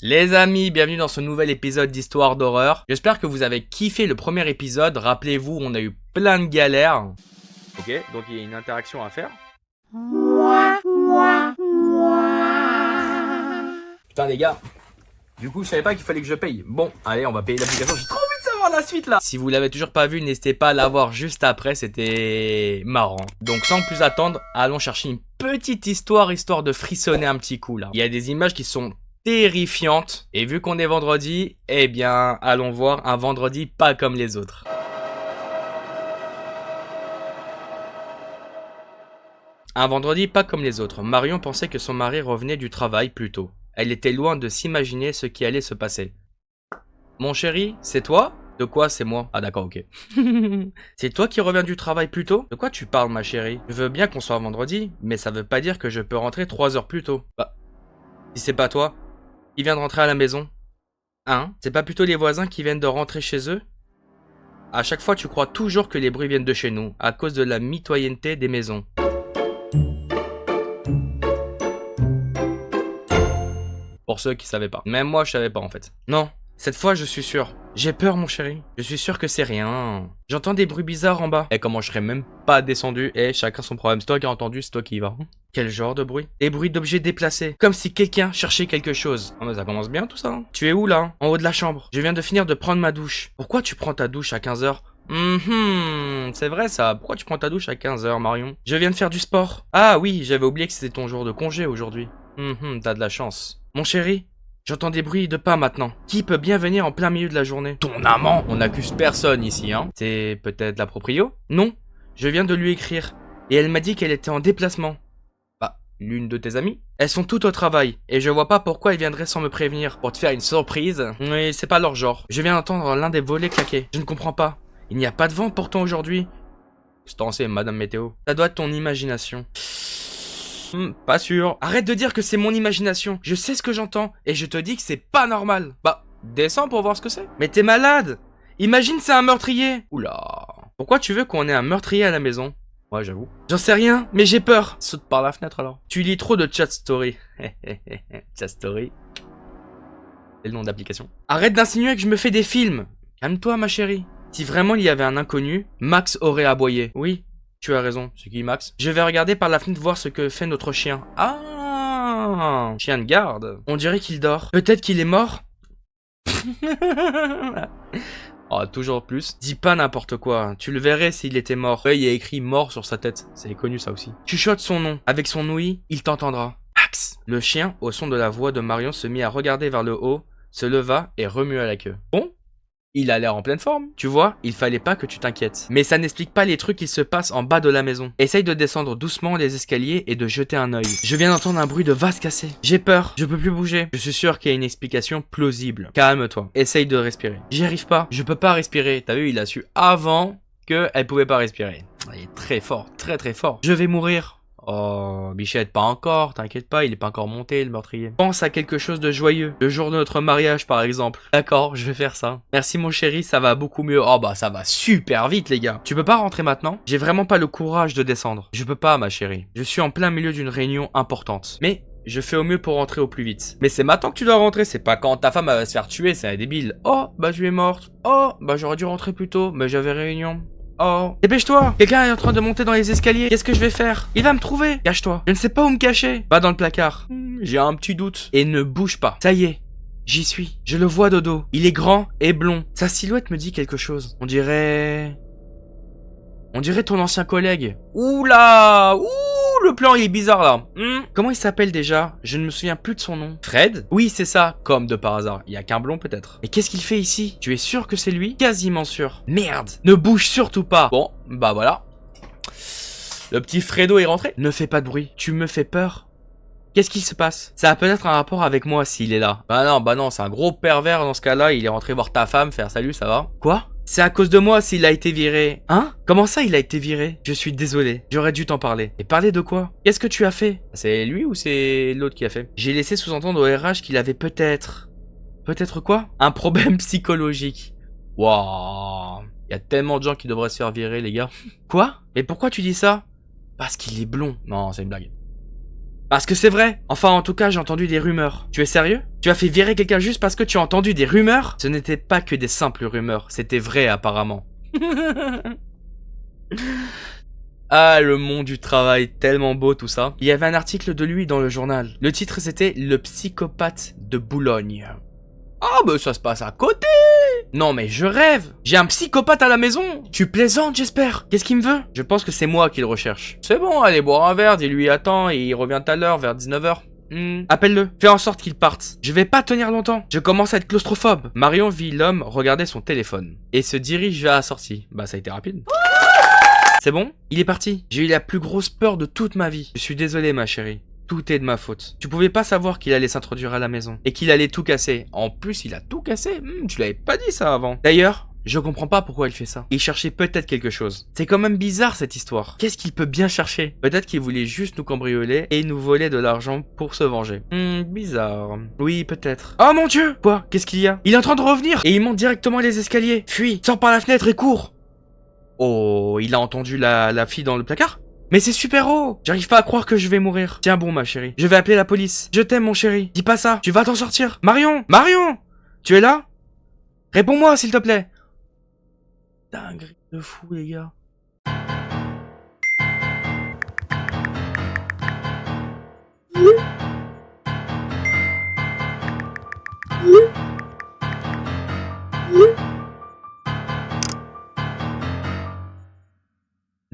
Les amis, bienvenue dans ce nouvel épisode d'Histoire d'horreur. J'espère que vous avez kiffé le premier épisode. Rappelez-vous, on a eu plein de galères. Ok, donc il y a une interaction à faire. Putain les gars, du coup je savais pas qu'il fallait que je paye. Bon, allez, on va payer l'application. J'ai trop envie de savoir la suite là. Si vous l'avez toujours pas vu, n'hésitez pas à la voir juste après, c'était marrant. Donc sans plus attendre, allons chercher une petite histoire, histoire de frissonner un petit coup là. Il y a des images qui sont terrifiante. Et vu qu'on est vendredi, eh bien, allons voir un vendredi pas comme les autres. Un vendredi pas comme les autres. Marion pensait que son mari revenait du travail plus tôt. Elle était loin de s'imaginer ce qui allait se passer. Mon chéri, c'est toi? De quoi c'est moi? Ah d'accord, ok. C'est toi qui reviens du travail plus tôt? De quoi tu parles ma chérie? Je veux bien qu'on soit vendredi, mais ça veut pas dire que je peux rentrer 3 heures plus tôt. Bah, si c'est pas toi, qui vient de rentrer à la maison? Hein? C'est pas plutôt les voisins qui viennent de rentrer chez eux? À chaque fois, tu crois toujours que les bruits viennent de chez nous, à cause de la mitoyenneté des maisons. Pour ceux qui savaient pas. Même moi, je savais pas en fait. Non, cette fois, je suis sûr. J'ai peur, mon chéri. Je suis sûr que c'est rien. J'entends des bruits bizarres en bas. Et comment je serais même pas descendu? Et chacun son problème. C'est toi qui as entendu, c'est toi qui y vas. Quel genre de bruit? Des bruits d'objets déplacés. Comme si quelqu'un cherchait quelque chose. Oh mais ça commence bien tout ça. Tu es où là? En haut de la chambre. Je viens de finir de prendre ma douche. Pourquoi tu prends ta douche à 15h? C'est vrai ça. Pourquoi tu prends ta douche à 15h, Marion? Je viens de faire du sport. Ah oui, j'avais oublié que c'était ton jour de congé aujourd'hui. T'as de la chance. Mon chéri, j'entends des bruits de pas maintenant. Qui peut bien venir en plein milieu de la journée? Ton amant! On n'accuse personne ici, hein. C'est peut-être la proprio? Non, je viens de lui écrire. Et elle m'a dit qu'elle était en déplacement. Bah, l'une de tes amies? Elles sont toutes au travail. Et je vois pas pourquoi elles viendraient sans me prévenir. Pour te faire une surprise. Oui, c'est pas leur genre. Je viens d'entendre l'un des volets claquer. Je ne comprends pas. Il n'y a pas de vent pourtant aujourd'hui. C'est c'est Madame Météo. Ça doit être ton imagination. Pas sûr. Arrête de dire que c'est mon imagination. Je sais ce que j'entends. Et je te dis que c'est pas normal. Bah, descends pour voir ce que c'est. Mais t'es malade. Imagine c'est un meurtrier. Oula. Pourquoi tu veux qu'on ait un meurtrier à la maison? Ouais, j'avoue. J'en sais rien, mais j'ai peur. Saute par la fenêtre alors. Tu lis trop de chat story. Chat story. C'est le nom d'application. Arrête d'insinuer que je me fais des films. Calme-toi, ma chérie. Si vraiment il y avait un inconnu, Max aurait aboyé. Oui. Tu as raison, c'est qui Max? Je vais regarder par la fenêtre voir ce que fait notre chien. Ah, chien de garde. On dirait qu'il dort. Peut-être qu'il est mort. Oh, toujours plus. Dis pas n'importe quoi. Tu le verrais s'il était mort. Ouais, il y a écrit mort sur sa tête. C'est connu ça aussi. Chuchote son nom. Avec son ouïe, il t'entendra. Max. Le chien, au son de la voix de Marion, se mit à regarder vers le haut, se leva et remua la queue. Bon? Il a l'air en pleine forme. Tu vois, il fallait pas que tu t'inquiètes. Mais ça n'explique pas les trucs qui se passent en bas de la maison. Essaye de descendre doucement les escaliers et de jeter un œil. Je viens d'entendre un bruit de vase cassé. J'ai peur, je peux plus bouger. Je suis sûr qu'il y a une explication plausible. Calme-toi, essaye de respirer. J'y arrive pas, je peux pas respirer. T'as vu, il a su avant qu'elle pouvait pas respirer. Il est très fort, très très fort. Je vais mourir. Oh, Bichette, pas encore, t'inquiète pas, il est pas encore monté, le meurtrier. Pense à quelque chose de joyeux, le jour de notre mariage par exemple. D'accord, je vais faire ça. Merci mon chéri, ça va beaucoup mieux. Oh bah ça va super vite les gars. Tu peux pas rentrer maintenant? J'ai vraiment pas le courage de descendre. Je peux pas ma chérie. Je suis en plein milieu d'une réunion importante. Mais je fais au mieux pour rentrer au plus vite. Mais c'est maintenant que tu dois rentrer, c'est pas quand ta femme va se faire tuer, c'est un débile. Oh, bah je suis morte. Oh, bah j'aurais dû rentrer plus tôt, mais j'avais réunion. Oh, dépêche-toi! Quelqu'un est en train de monter dans les escaliers. Qu'est-ce que je vais faire? Il va me trouver. Cache-toi. Je ne sais pas où me cacher. Va dans le placard. J'ai un petit doute. Et ne bouge pas. Ça y est. J'y suis. Je le vois de dos. Il est grand et blond. Sa silhouette me dit quelque chose. On dirait ton ancien collègue. Oula! Ouh! Le plan il est bizarre là. Comment il s'appelle déjà? Je ne me souviens plus de son nom. Fred? Oui c'est ça, comme de par hasard. Il y a qu'un blond peut-être. Et qu'est-ce qu'il fait ici? Tu es sûr que c'est lui? Quasiment sûr. Merde! Ne bouge surtout pas. Bon, bah voilà. Le petit Fredo est rentré. Ne fais pas de bruit. Tu me fais peur. Qu'est-ce qui se passe? Ça a peut-être un rapport avec moi s'il est là. Bah non, c'est un gros pervers dans ce cas-là. Il est rentré voir ta femme, faire salut, ça va? Quoi? C'est à cause de moi s'il a été viré. Hein? Comment ça il a été viré? Je suis désolé, j'aurais dû t'en parler. Et parler de quoi? Qu'est-ce que tu as fait? C'est lui ou c'est l'autre qui a fait? J'ai laissé sous-entendre au RH qu'il avait peut-être... Peut-être quoi? Un problème psychologique. Waouh. Il y a tellement de gens qui devraient se faire virer les gars. Quoi? Mais pourquoi tu dis ça? Parce qu'il est blond. Non, c'est une blague. Parce que c'est vrai. Enfin, en tout cas, j'ai entendu des rumeurs. Tu es sérieux? Tu as fait virer quelqu'un juste parce que tu as entendu des rumeurs? Ce n'était pas que des simples rumeurs, c'était vrai apparemment. Ah, le monde du travail, tellement beau tout ça. Il y avait un article de lui dans le journal. Le titre c'était Le psychopathe de Boulogne. Ah, bah ça se passe à côté. Non mais je rêve. J'ai un psychopathe à la maison. Tu plaisantes, j'espère. Qu'est-ce qu'il me veut? Je pense que c'est moi qui le recherche. C'est bon, allez boire un verre, dis-lui attends et il revient tout à l'heure vers 19h. Appelle-le, fais en sorte qu'il parte. Je vais pas tenir longtemps, je commence à être claustrophobe. Marion vit l'homme regarder son téléphone et se dirige vers la sortie. Bah ça a été rapide. C'est bon? Il est parti. J'ai eu la plus grosse peur de toute ma vie. Je suis désolé ma chérie. Tout est de ma faute. Tu pouvais pas savoir qu'il allait s'introduire à la maison. Et qu'il allait tout casser. En plus, il a tout cassé. Tu l'avais pas dit ça avant. D'ailleurs, je comprends pas pourquoi il fait ça. Il cherchait peut-être quelque chose. C'est quand même bizarre cette histoire. Qu'est-ce qu'il peut bien chercher? Peut-être qu'il voulait juste nous cambrioler et nous voler de l'argent pour se venger. Bizarre. Oui, peut-être. Oh mon dieu! Quoi? Qu'est-ce qu'il y a? Il est en train de revenir! Et il monte directement les escaliers. Fuis! Sors par la fenêtre et cours! Oh, il a entendu la fille dans le placard? Mais c'est super haut! J'arrive pas à croire que je vais mourir. Tiens bon ma chérie, je vais appeler la police. Je t'aime mon chéri. Dis pas ça, tu vas t'en sortir. Marion! Marion! Tu es là? Réponds-moi s'il te plaît. Dinguerie de fou les gars.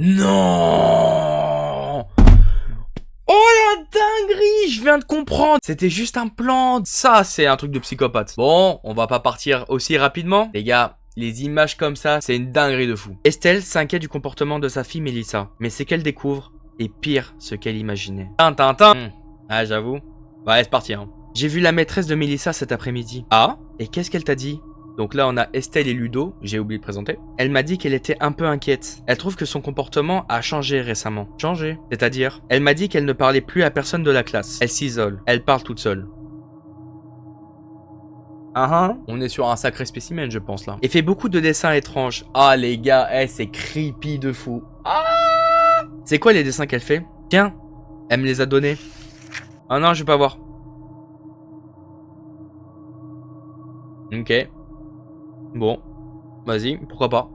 Non! Oh la dinguerie! Je viens de comprendre! C'était juste un plan. Ça, c'est un truc de psychopathe. Bon, on va pas partir aussi rapidement. Les gars, les images comme ça, c'est une dinguerie de fou. Estelle s'inquiète du comportement de sa fille Mélissa. Mais ce qu'elle découvre est pire ce qu'elle imaginait. Tintin. Ah, j'avoue. Ouais, c'est parti, hein. J'ai vu la maîtresse de Mélissa cet après-midi. Ah? Et qu'est-ce qu'elle t'a dit? Donc là, on a Estelle et Ludo, j'ai oublié de présenter. Elle m'a dit qu'elle était un peu inquiète. Elle trouve que son comportement a changé récemment. Changé? C'est-à-dire? Elle m'a dit qu'elle ne parlait plus à personne de la classe. Elle s'isole. Elle parle toute seule. On est sur un sacré spécimen, je pense, là. Et fait beaucoup de dessins étranges. Ah, les gars, c'est creepy de fou. Ah! C'est quoi les dessins qu'elle fait? Tiens, elle me les a donnés. Ah non, je vais pas voir. Ok. Bon, vas-y, pourquoi pas.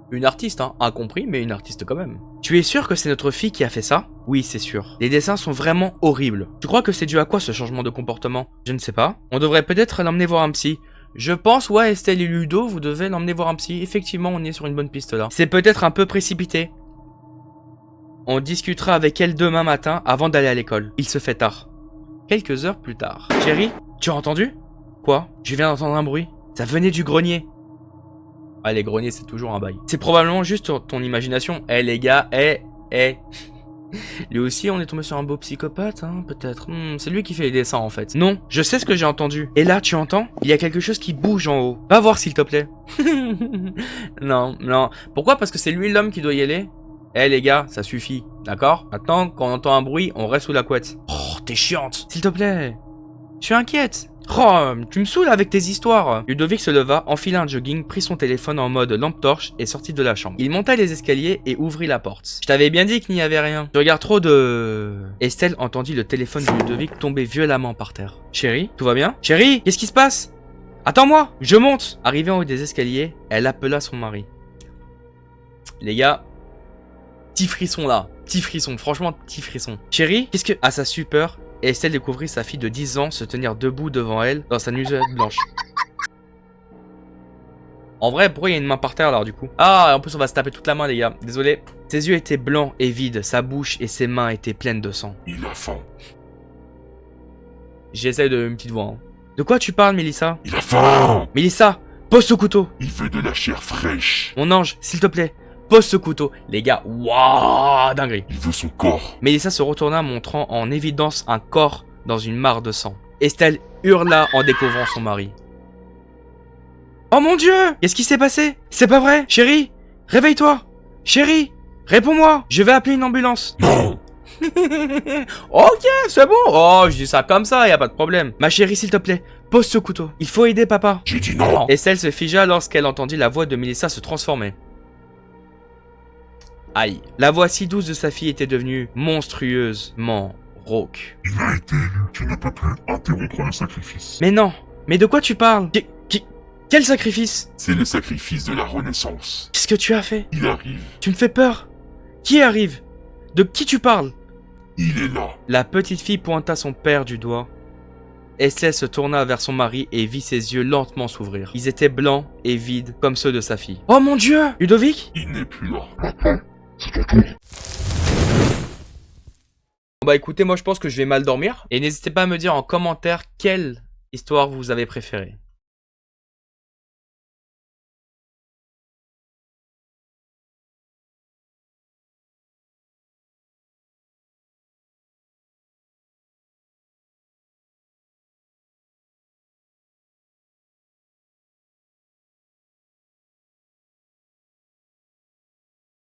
Une artiste, hein, incompris, mais une artiste quand même. Tu es sûr que c'est notre fille qui a fait ça? Oui, c'est sûr. Les dessins sont vraiment horribles. Tu crois que c'est dû à quoi ce changement de comportement? Je ne sais pas. On devrait peut-être l'emmener voir un psy. Je pense, ouais, Estelle et Ludo, vous devez l'emmener voir un psy. Effectivement, on est sur une bonne piste là. C'est peut-être un peu précipité. On discutera avec elle demain matin avant d'aller à l'école. Il se fait tard. Quelques heures plus tard. Chérie, tu as entendu? Quoi? Je viens d'entendre un bruit. Ça venait du grenier. Ah, les greniers, c'est toujours un bail. C'est probablement juste ton imagination. Les gars, Lui aussi, on est tombé sur un beau psychopathe, hein, peut-être. C'est lui qui fait les dessins, en fait. Non, je sais ce que j'ai entendu. Et là, tu entends? Il y a quelque chose qui bouge en haut. Va voir, s'il te plaît. Non. Pourquoi? Parce que c'est lui l'homme qui doit y aller. Les gars, ça suffit, d'accord? Maintenant, quand on entend un bruit, on reste sous la couette. Oh, t'es chiante. S'il te plaît. Je suis inquiète. Oh, tu me saoules avec tes histoires. Ludovic se leva, enfila un jogging, prit son téléphone en mode lampe torche et sortit de la chambre. Il monta les escaliers et ouvrit la porte. Je t'avais bien dit qu'il n'y avait rien. Tu regardes trop de... Estelle entendit le téléphone de Ludovic tomber violemment par terre. Chérie, tout va bien? Chérie, qu'est-ce qui se passe? Attends-moi, je monte. Arrivée en haut des escaliers, elle appela son mari. Les gars, petit frisson là. Petit frisson, franchement, petit frisson. Chérie, qu'est-ce que... À sa stupeur, Estelle découvrit sa fille de 10 ans se tenir debout devant elle dans sa nuisette blanche. En vrai, pourquoi il y a une main par terre alors du coup? Ah, en plus on va se taper toute la main les gars, désolé. Ses yeux étaient blancs et vides, sa bouche et ses mains étaient pleines de sang. Il a faim. J'essaie de une petite voix. Hein. De quoi tu parles, Mélissa? Il a faim. Mélissa, pose ce couteau. Il veut de la chair fraîche. Mon ange, s'il te plaît, pose ce couteau. Les gars, waouh, dinguerie. Il veut son corps. Mélissa se retourna montrant en évidence un corps dans une mare de sang. Estelle hurla en découvrant son mari. Oh mon Dieu! Qu'est-ce qui s'est passé? C'est pas vrai? Chérie, réveille-toi! Chérie, réponds-moi! Je vais appeler une ambulance. Non. Ok, c'est bon. Oh, je dis ça comme ça, y a pas de problème. Ma chérie, s'il te plaît, pose ce couteau. Il faut aider papa. J'ai dit non. Estelle se figea lorsqu'elle entendit la voix de Mélissa se transformer. Aïe. La voix si douce de sa fille était devenue monstrueusement rauque. Il a été élu. Tu ne peux plus interrompre le sacrifice. Mais non. Mais de quoi tu parles? Quel sacrifice? C'est le sacrifice de la renaissance. Qu'est-ce que tu as fait? Il arrive. Tu me fais peur. Qui arrive? De qui tu parles? Il est là. La petite fille pointa son père du doigt. Estelle se tourna vers son mari et vit ses yeux lentement s'ouvrir. Ils étaient blancs et vides comme ceux de sa fille. Oh mon Dieu! Ludovic? Il n'est plus là. Bon bah écoutez, moi je pense que je vais mal dormir. Et n'hésitez pas à me dire en commentaire quelle histoire vous avez préférée.